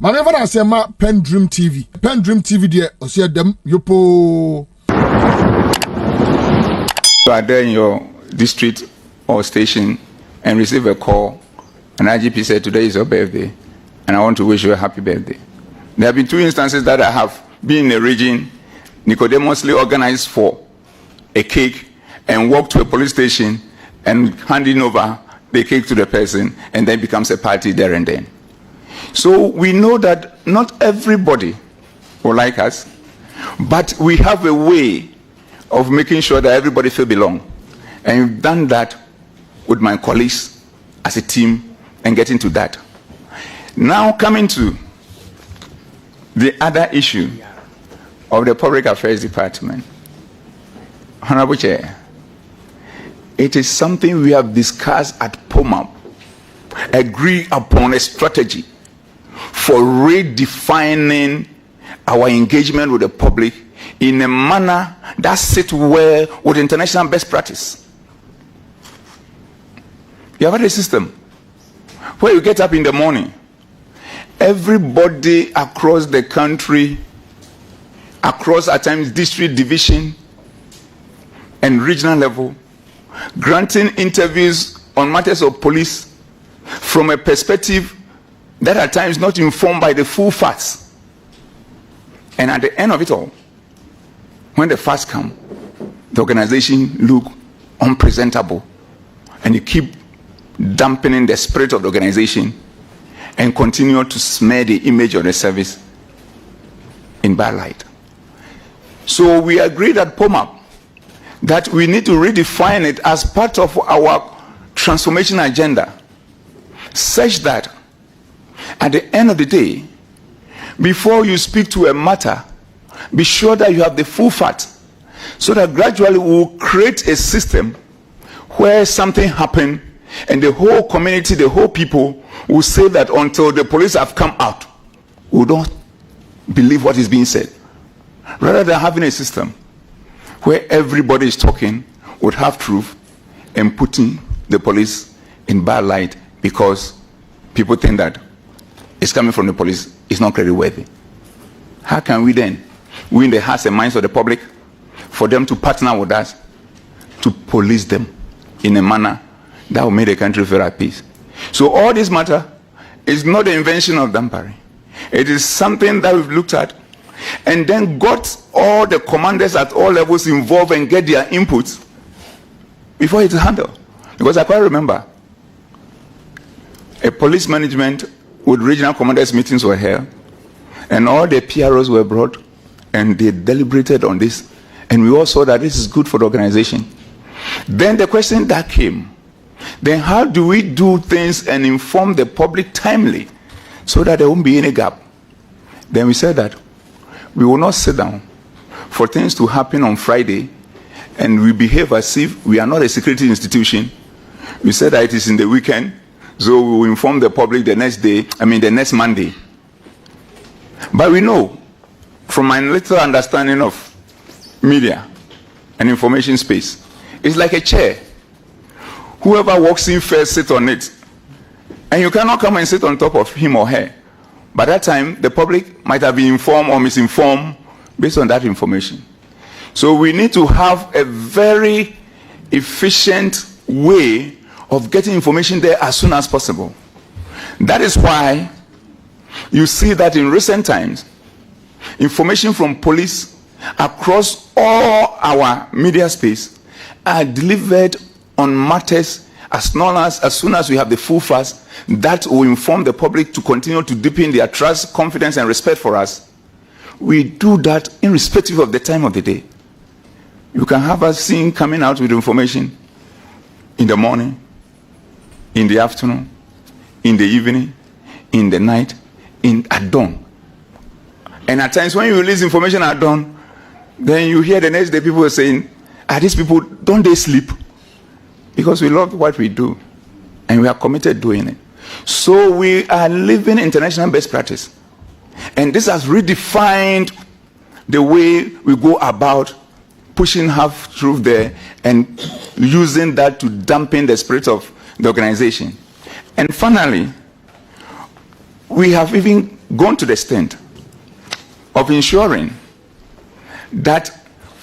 Maneva na sema PENDREAM TV. PENDREAM TV there osia dem yopo. You are there in your district or station and receive a call, and IGP said today is your birthday and I want to wish you a happy birthday. There have been 2 instances that I have been in a region Nicodemously organized for a cake and walk to a police station and handing over the cake to the person, and then becomes a party there and then. So we know that not everybody will like us, but we have a way of making sure that everybody feel belong. And we've done that with my colleagues as a team and getting to that. Now coming to the other issue of the Public Affairs Department. Honorable Chair, it is something we have discussed at POMAP, agree upon a strategy for redefining our engagement with the public in a manner that sits well with international best practice. You have had a system where you get up in the morning, everybody across the country, across at times district, division, and regional level, granting interviews on matters of police from a perspective that at times not informed by the full facts. And at the end of it all, when the facts come, the organization look unpresentable, and you keep dampening the spirit of the organization and continue to smear the image of the service in bad light. So we agreed at POMAP that we need to redefine it as part of our transformation agenda, such that at the end of the day, before you speak to a matter, be sure that you have the full facts, so that gradually we will create a system where something happened and the whole community, the whole people will say that until the police have come out, we don't believe what is being said. Rather than having a system where everybody is talking, would have truth, and putting the police in bad light because people think that it's coming from the police, it's not creditworthy. How can we then win the hearts and minds of the public for them to partner with us to police them in a manner that will make the country feel at peace? So all this matter is not the invention of Dampare. It is something that we've looked at and then got all the commanders at all levels involved and get their inputs before it is handled. Because I quite remember a police management with regional commanders meetings were held, and all the PROs were brought and they deliberated on this, and we all saw that this is good for the organization. Then the question that came, then how do we do things and inform the public timely so that there won't be any gap? Then we said that we will not sit down for things to happen on Friday and we behave as if we are not a security institution. We said that it is in the weekend, so we will inform the public the next day, the next Monday. But we know, from my little understanding of media and information space, it's like a chair. Whoever walks in first sits on it. And you cannot come and sit on top of him or her. By that time, the public might have been informed or misinformed based on that information. So we need to have a very efficient way of getting information there as soon as possible. That is why you see that in recent times, information from police across all our media space are delivered on matters as soon as we have the full facts that will inform the public to continue to deepen their trust, confidence, and respect for us. We do that irrespective of the time of the day. You can have us seen coming out with information in the morning, in the afternoon, in the evening, in the night, at dawn. And at times when you release information at dawn, then you hear the next day people are saying, these people, don't they sleep? Because we love what we do and we are committed doing it. So we are living international best practice. And this has redefined the way we go about pushing half-truth there and using that to dampen the spirit of the organization. And finally, we have even gone to the extent of ensuring that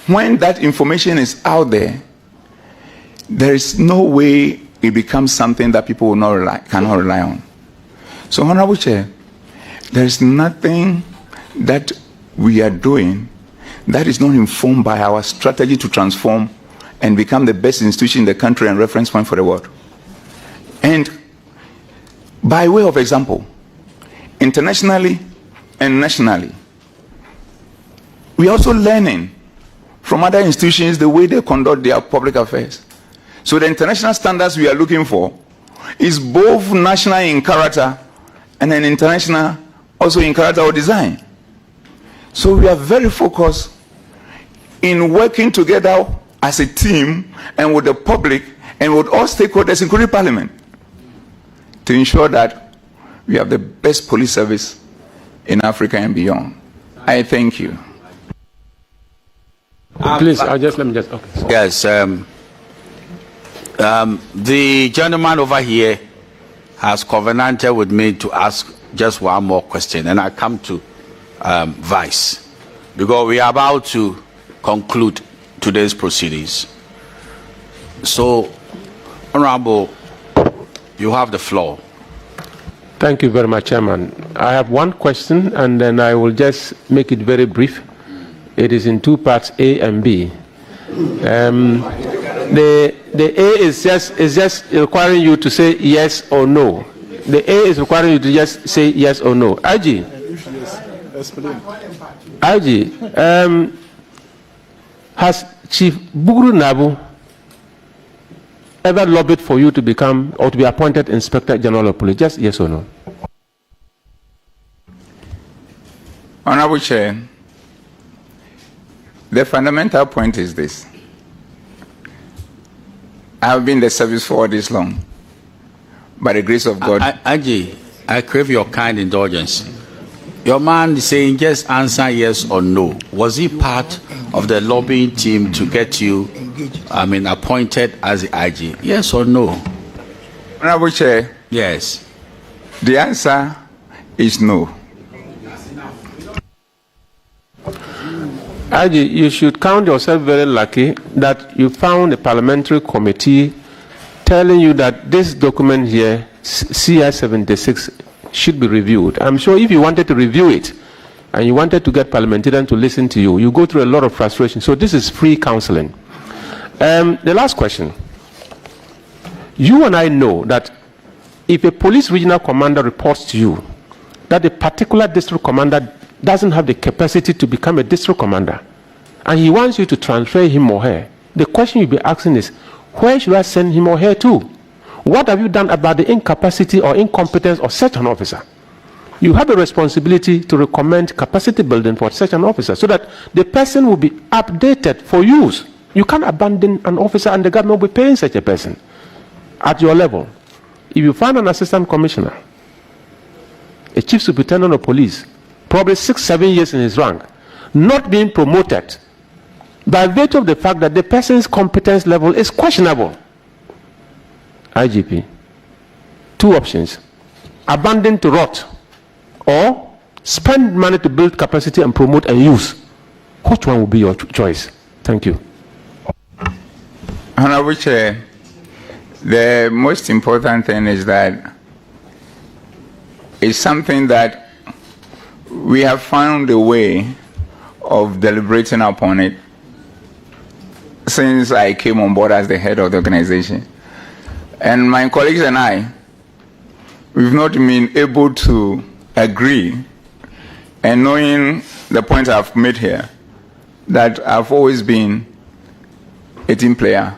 when that information is out there, there is no way it becomes something that people cannot rely on. So, Honorable Chair, there is nothing that we are doing that is not informed by our strategy to transform and become the best institution in the country and reference point for the world. And by way of example, internationally and nationally, we are also learning from other institutions the way they conduct their public affairs. So the international standards we are looking for is both national in character and an international also in character or design. So we are very focused in working together as a team and with the public and with all stakeholders, including Parliament, to ensure that we have the best police service in Africa and beyond. I thank you. Please, let me just. Okay. Yes. The gentleman over here has covenanted with me to ask just one more question, and I come to Vice, because we are about to conclude today's proceedings. So, Honorable, you have the floor. Thank you very much, Chairman. I have one question, and then I will just make it very brief. It is in two parts, A and B. The A is just requiring you to say yes or no. The A is requiring you to just say yes or no. IG, has Chief Buguru Nabu ever lobbied for you to become or to be appointed Inspector General of Police? Just yes or no. Honorable Chair, the fundamental point is this. I have been in the service for all this long. By the grace of God. Aji, I crave your kind indulgence. Your man is saying just answer yes or no. Was he part of the lobbying team to get you, appointed as the IG? Yes or no? Honorable Chair. Yes. The answer is no. IG, you should count yourself very lucky that you found a parliamentary committee telling you that this document here, CI-76, should be reviewed. I'm sure if you wanted to review it and you wanted to get parliamentarians to listen to you, you go through a lot of frustration. So this is free counseling. The last question. You and I know that if a police regional commander reports to you that a particular district commander doesn't have the capacity to become a district commander, and he wants you to transfer him or her, the question you'll be asking is, where should I send him or her to? What have you done about the incapacity or incompetence of such an officer? You have a responsibility to recommend capacity building for such an officer so that the person will be updated for use. You can't abandon an officer and the government will be paying such a person at your level. If you find an assistant commissioner, a chief superintendent of police, probably 6-7 years in his rank, not being promoted by virtue of the fact that the person's competence level is questionable. IGP, two options: abandon to rot, or spend money to build capacity and promote and use. Which one will be your choice? Thank you. Honorable Chair, the most important thing is that it's something that we have found a way of deliberating upon it since I came on board as the head of the organization. And my colleagues and I, we've not been able to agree, and knowing the points I've made here, that I've always been a team player.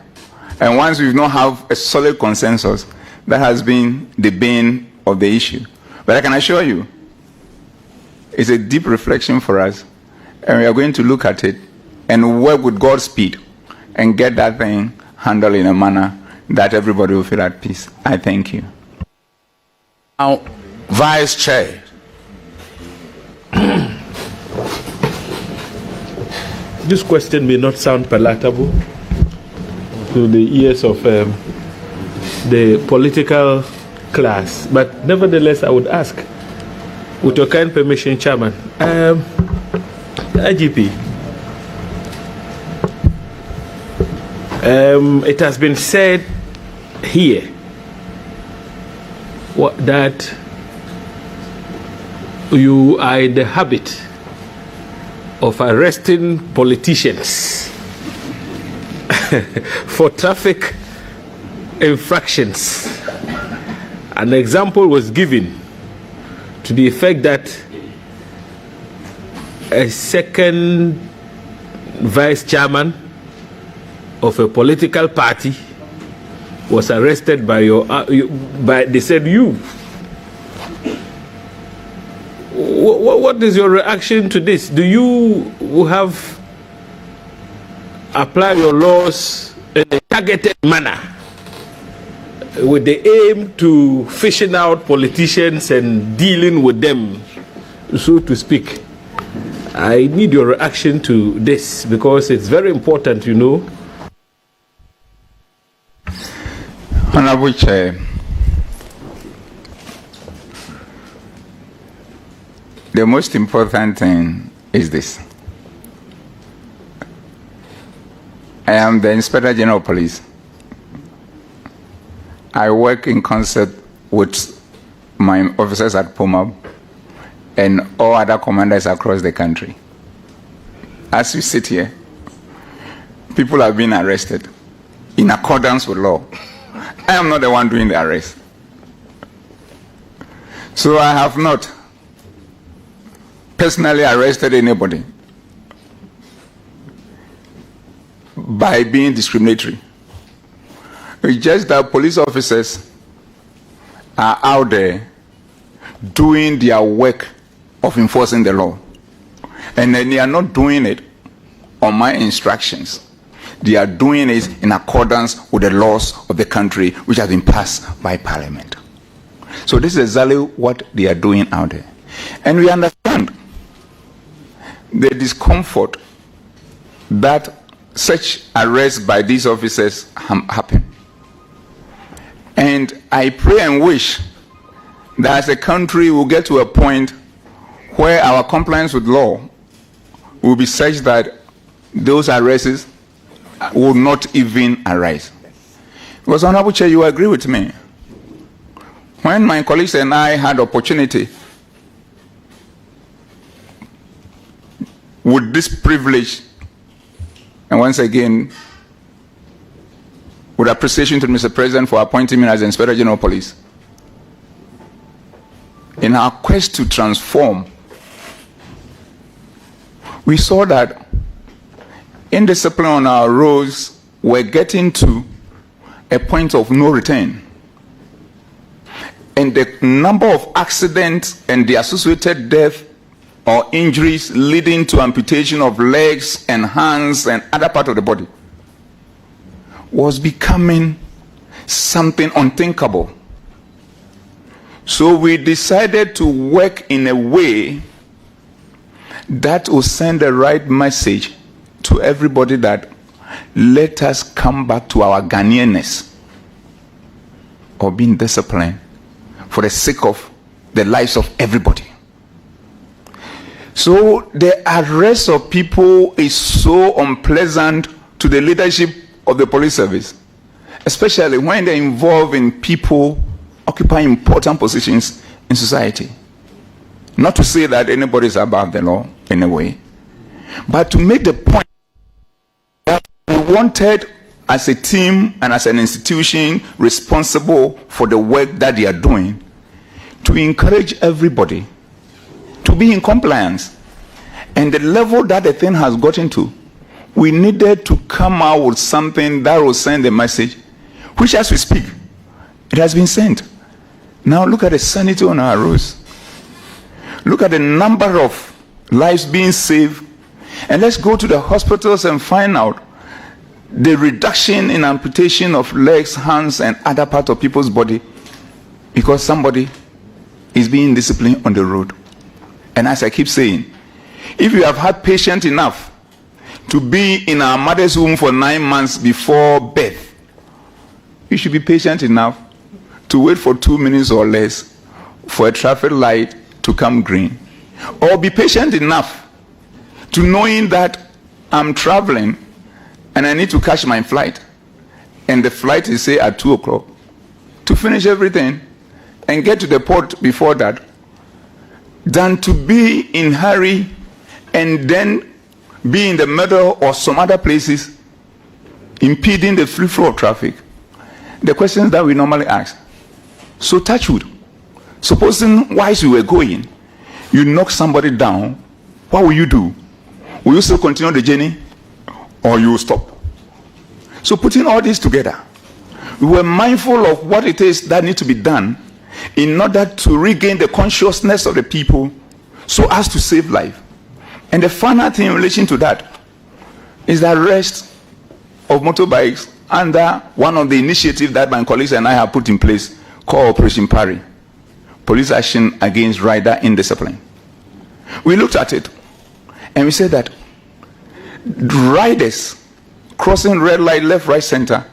And once we've not have a solid consensus, that has been the bane of the issue. But I can assure you, it's a deep reflection for us, and we are going to look at it and work with God's speed and get that thing handled in a manner that everybody will feel at peace. I thank you. Now, Vice Chair. This question may not sound palatable to the ears of the political class, but nevertheless I would ask. With your kind permission, Chairman. IGP. It has been said here that you are in the habit of arresting politicians for traffic infractions. An example was given to the effect that a second vice chairman of a political party was arrested by they said you. What is your reaction to this? Do you have applied your laws in a targeted manner with the aim to fishing out politicians and dealing with them, so to speak? I need your reaction to this because it's very important, you know. Honorable Chair, the most important thing is this. I am the Inspector General of Police. I work in concert with my officers at POMAB and all other commanders across the country. As we sit here, people have been arrested in accordance with law. I am not the one doing the arrest. So I have not personally arrested anybody by being discriminatory. It's just that police officers are out there doing their work of enforcing the law. And then they are not doing it on my instructions. They are doing it in accordance with the laws of the country which have been passed by Parliament. So this is exactly what they are doing out there. And we understand the discomfort that such arrests by these officers happen. And I pray and wish that as a country we'll get to a point where our compliance with law will be such that those arrests will not even arise. Because, Honorable Chair, you agree with me. When my colleagues and I had opportunity with this privilege, and once again, with appreciation to Mr. President for appointing me as Inspector General of Police, in our quest to transform, we saw that indiscipline on our roads were getting to a point of no return. And the number of accidents and the associated death or injuries leading to amputation of legs and hands and other parts of the body was becoming something unthinkable. So we decided to work in a way that will send the right message to everybody that let us come back to our Ghanaianness of being disciplined for the sake of the lives of everybody. So the arrest of people is so unpleasant to the leadership of the police service, especially when they involve in people occupying important positions in society. Not to say that anybody is above the law in a way, but to make the point that we wanted as a team and as an institution responsible for the work that they are doing to encourage everybody to be in compliance. And the level that the thing has gotten to, we needed to come out with something that will send a message, which as we speak, it has been sent. Now look at the sanity on our roads. Look at the number of lives being saved. And let's go to the hospitals and find out the reduction in amputation of legs, hands, and other parts of people's body because somebody is being disciplined on the road. And as I keep saying, if you have had patience enough to be in our mother's womb for 9 months before birth, you should be patient enough to wait for 2 minutes or less for a traffic light to come green, or be patient enough to knowing that I'm traveling and I need to catch my flight, and the flight is say at 2 o'clock, to finish everything and get to the port before that, than to be in hurry and then be in the middle or some other places impeding the free flow of traffic. The questions that we normally ask. So touch wood, supposing whilst we were going, you knock somebody down, what will you do? Will you still continue the journey, or you will stop? So putting all this together, we were mindful of what it is that needs to be done in order to regain the consciousness of the people so as to save life. And the final thing in relation to that is the arrest of motorbikes under one of the initiatives that my colleagues and I have put in place called Operation Parry, Police Action Against Rider Indiscipline. We looked at it and we said that riders crossing red light, left, right, center,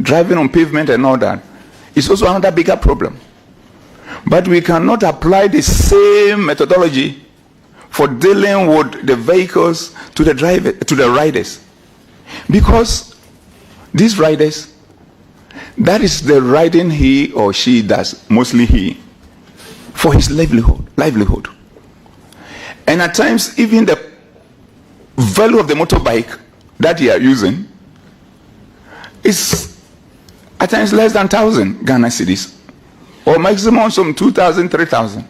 driving on pavement and all that is also another bigger problem. But we cannot apply the same methodology for dealing with the vehicles to the riders, because these riders, that is the riding he or she does, mostly he, for his livelihood. And at times even the value of the motorbike that they are using is at times less than 1,000 Ghana cedis, or maximum some 2,000, 3,000.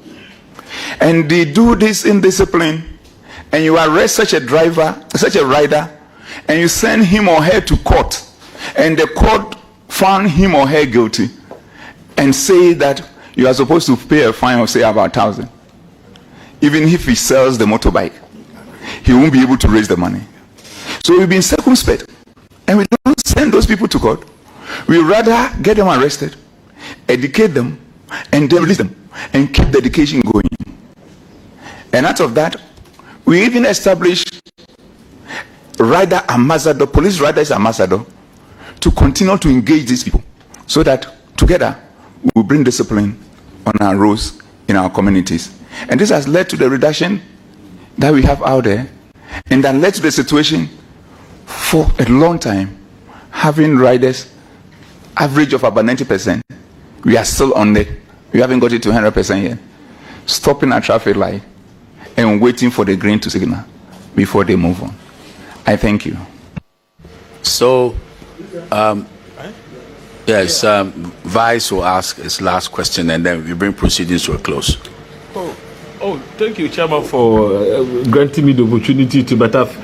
And they do this indiscipline, and you arrest such a driver, such a rider, and you send him or her to court, and the court found him or her guilty, and say that you are supposed to pay a fine of say about 1,000. Even if he sells the motorbike, he won't be able to raise the money. So we've been circumspect, and we don't send those people to court. We rather get them arrested, educate them, and then release them, and keep the education going. And out of that, we even established rider ambassador, police riders ambassador, to continue to engage these people, so that together we will bring discipline on our roads in our communities. And this has led to the reduction that we have out there, and that led to the situation for a long time having riders average of about 90%. We are still on it. We haven't got it to 100% yet. Stopping at traffic light and waiting for the green to signal before they move on. I thank you. So, yes, Vice will ask his last question, and then we bring proceedings to a close. Thank you, Chairman, for granting me the opportunity to, but I've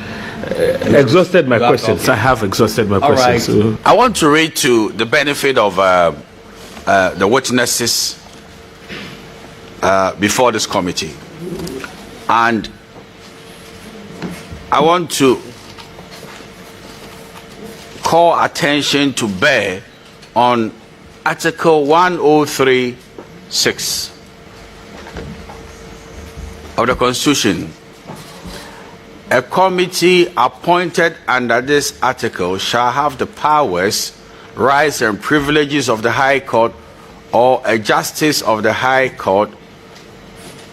exhausted my questions. I have exhausted my questions. Right. So. I want to read to the benefit of the witnesses before this committee. And I want to call attention to bear on Article 103(6) of the Constitution. A committee appointed under this article shall have the powers, rights, and privileges of the High Court or a justice of the High Court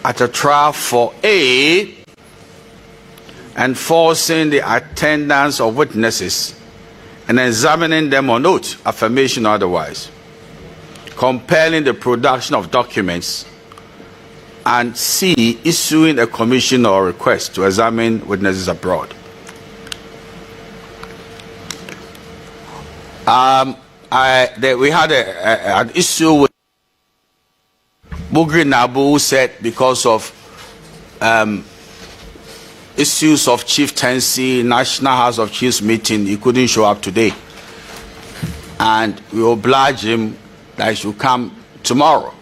at a trial for A, enforcing the attendance of witnesses and examining them on oath, affirmation or otherwise, compelling the production of documents, and C, issuing a commission or request to examine witnesses abroad. We had an issue with Bugri Nabu, who said because of issues of chieftaincy, National House of Chiefs meeting, he couldn't show up today. And we oblige him that he should come tomorrow.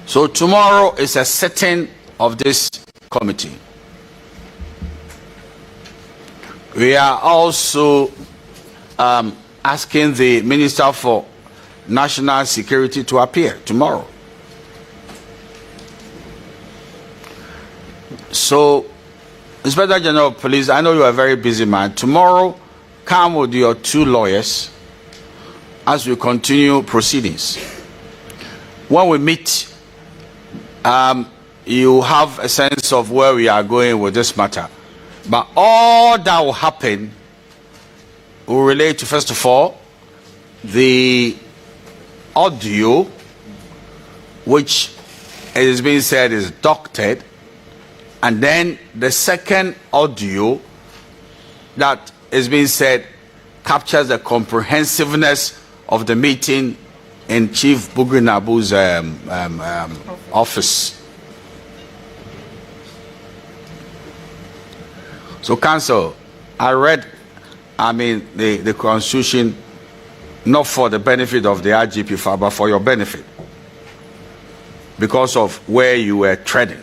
So tomorrow is a sitting of this committee. We are also asking the Minister for National Security to appear tomorrow. So, Inspector General of Police, I know you are a very busy man. Tomorrow, come with your 2 lawyers as we continue proceedings. When we meet, you have a sense of where we are going with this matter. But all that will happen will relate to, first of all, the audio, which it is being said is doctored, and then the second audio that is being said captures the comprehensiveness of the meeting in Chief Bugri Nabu's office. So, Council, I read, the Constitution, not for the benefit of the IGP, but for your benefit, because of where you were treading.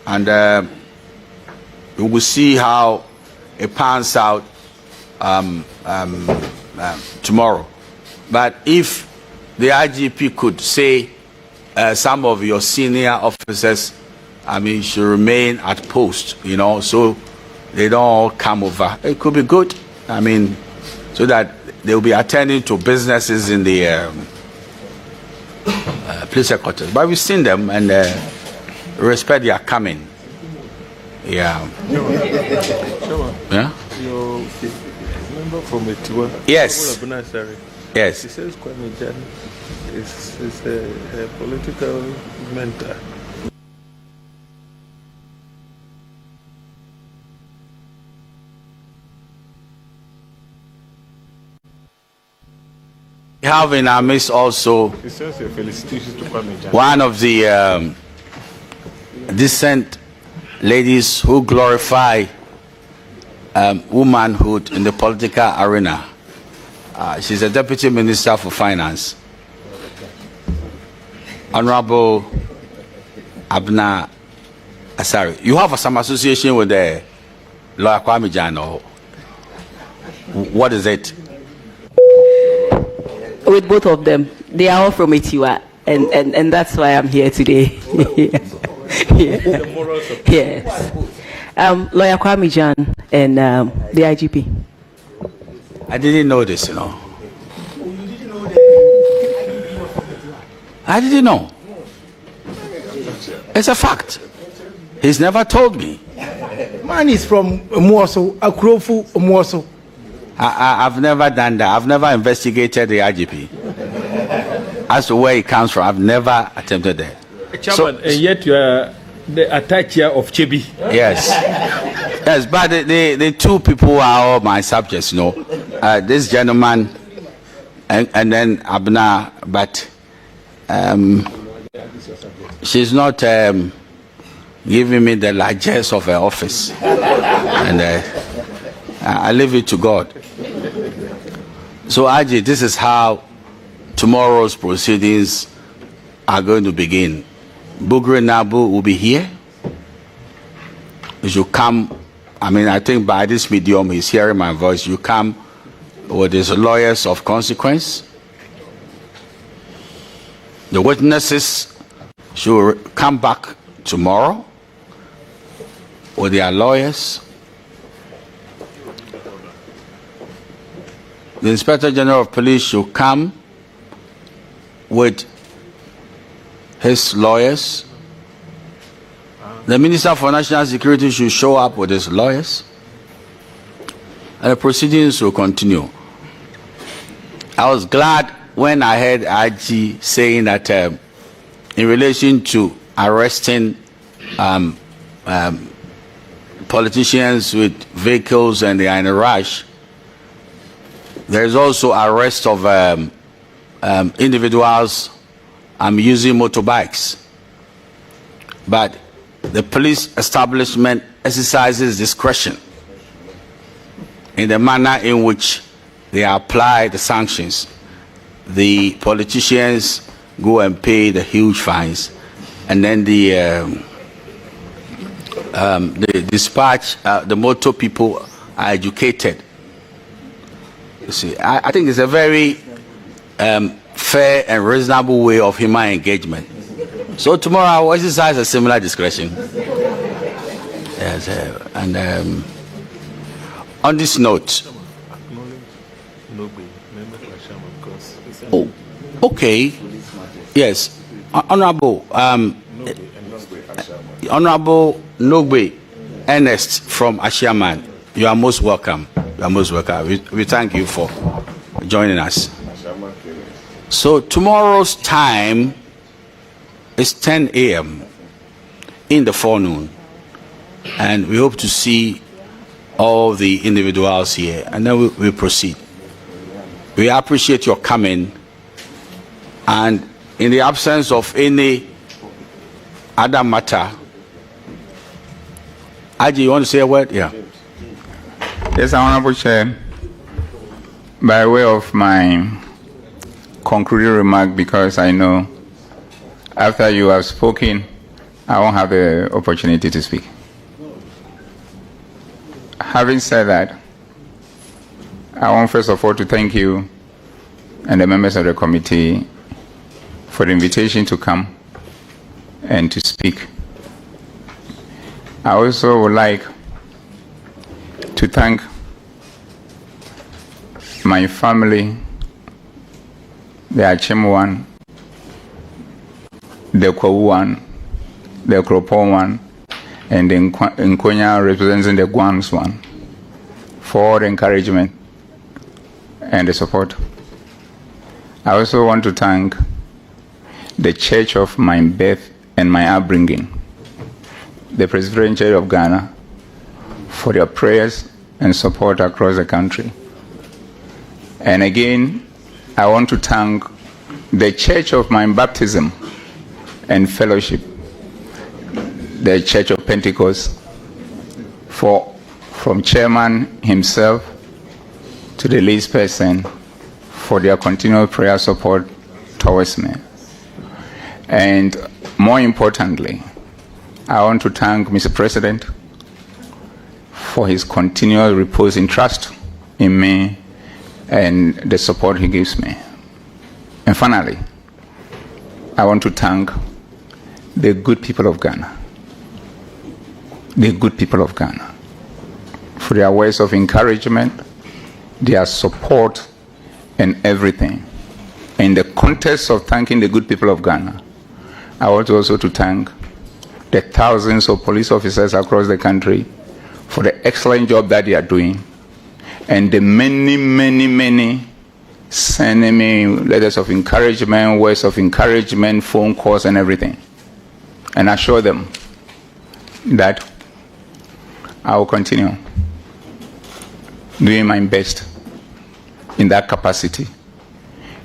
And we will see how it pans out tomorrow. But if the IGP could say some of your senior officers, should remain at post, so they don't all come over. It could be good, so that they'll be attending to businesses in the police headquarters. But we've seen them and respect their coming. Yeah. Yeah? Your member from Etiwa. Yes. Yes. He says Kwame Jan is a political mentor. We have in our midst also one of the decent ladies who glorify womanhood in the political arena. She's a Deputy Minister for Finance, Honorable Abna Asari. You have some association with the lawyer Kwame Jan, or what is it? With both of them. They are all from Etiwa, and that's why I'm here today. Yes. Lawyer Kwame Jan and the IGP. I didn't know this, I didn't know. It's a fact. He's never told me. Man is from Mwoso, Akrofu Mwoso. I've never done that. I've never investigated the IGP. As to where he comes from, I've never attempted that. Chairman, and yet you are the attacher of Chebi. Yes. Yes, but the two people are all my subjects, this gentleman and then Abna, but she's not giving me the largesse of her office. And I leave it to God. So, Aji, this is how tomorrow's proceedings are going to begin. Bugri Nabu will be here. You should come. I think by this medium, he's hearing my voice. You come with his lawyers of consequence. The witnesses should come back tomorrow with their lawyers. The Inspector General of Police should come with his lawyers. The Minister for National Security should show up with his lawyers. And the proceedings will continue. I was glad when I heard IG saying that in relation to arresting politicians with vehicles and they are in a rush, there is also arrest of individuals using motorbikes. But the police establishment exercises discretion in the manner in which they apply the sanctions. The politicians go and pay the huge fines, and then the dispatch, the motor people are educated. You see, I think it's a very fair and reasonable way of human engagement. So tomorrow I will exercise a similar discretion. Yes, and on this note. Oh, okay. Yes. Honorable Honorable Nogbe Ernest from Ashiaman, you are most welcome. You are most welcome. We thank you for joining us. So tomorrow's time is 10 a.m. in the forenoon, and we hope to see all the individuals here, and then we proceed. We appreciate your coming, and in the absence of any other matter, Aji, you want to say a word? Yeah. Yes, Honorable Chair. By way of my concluding remark, because I know after you have spoken, I won't have the opportunity to speak. Having said that, I want first of all to thank you and the members of the committee for the invitation to come and to speak. I also would like to thank my family, the Achim one, the Kwawu one, the Kropon one, and the Nkonya representing the Guans one, for all the encouragement and the support. I also want to thank the church of my birth and my upbringing, the Presbyterian Church of Ghana, for their prayers and support across the country. And again, I want to thank the church of my baptism and fellowship, the Church of Pentecost, from chairman himself to the least person, for their continual prayer support towards me. And more importantly, I want to thank Mr. President for his continual repose in trust in me and the support he gives me. And finally, I want to thank the good people of Ghana, for their words of encouragement, their support, and everything. In the context of thanking the good people of Ghana, I want also to thank the thousands of police officers across the country for the excellent job that they are doing, and the many sending me letters of encouragement, words of encouragement, phone calls, and everything. And I assure them that I will continue doing my best in that capacity,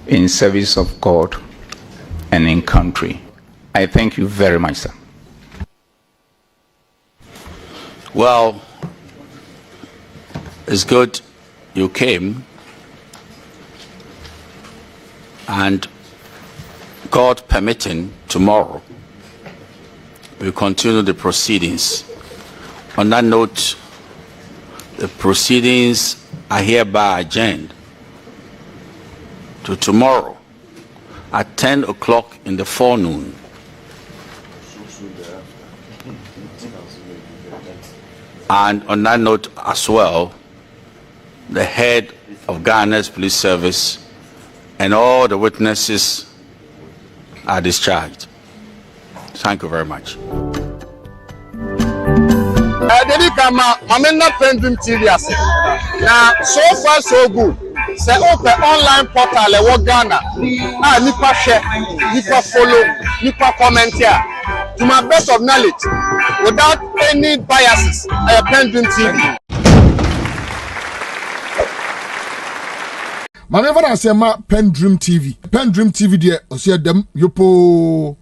in service of God and in country. I thank you very much, sir. Well, it's good you came, and God permitting, tomorrow we continue the proceedings. On that note, the proceedings are hereby adjourned to tomorrow at 10 o'clock in the forenoon. And on that note as well, the head of Ghana's police service and all the witnesses are discharged. Thank you very much. PENDREAM TV. Now, so far so good. Say open online portal e Ghana. Nipa share, nipa follow, nipa comment here. To my best of knowledge, without any biases, PENDREAM TV. Whenever I say PENDREAM TV, PENDREAM TV there, I see them yopo.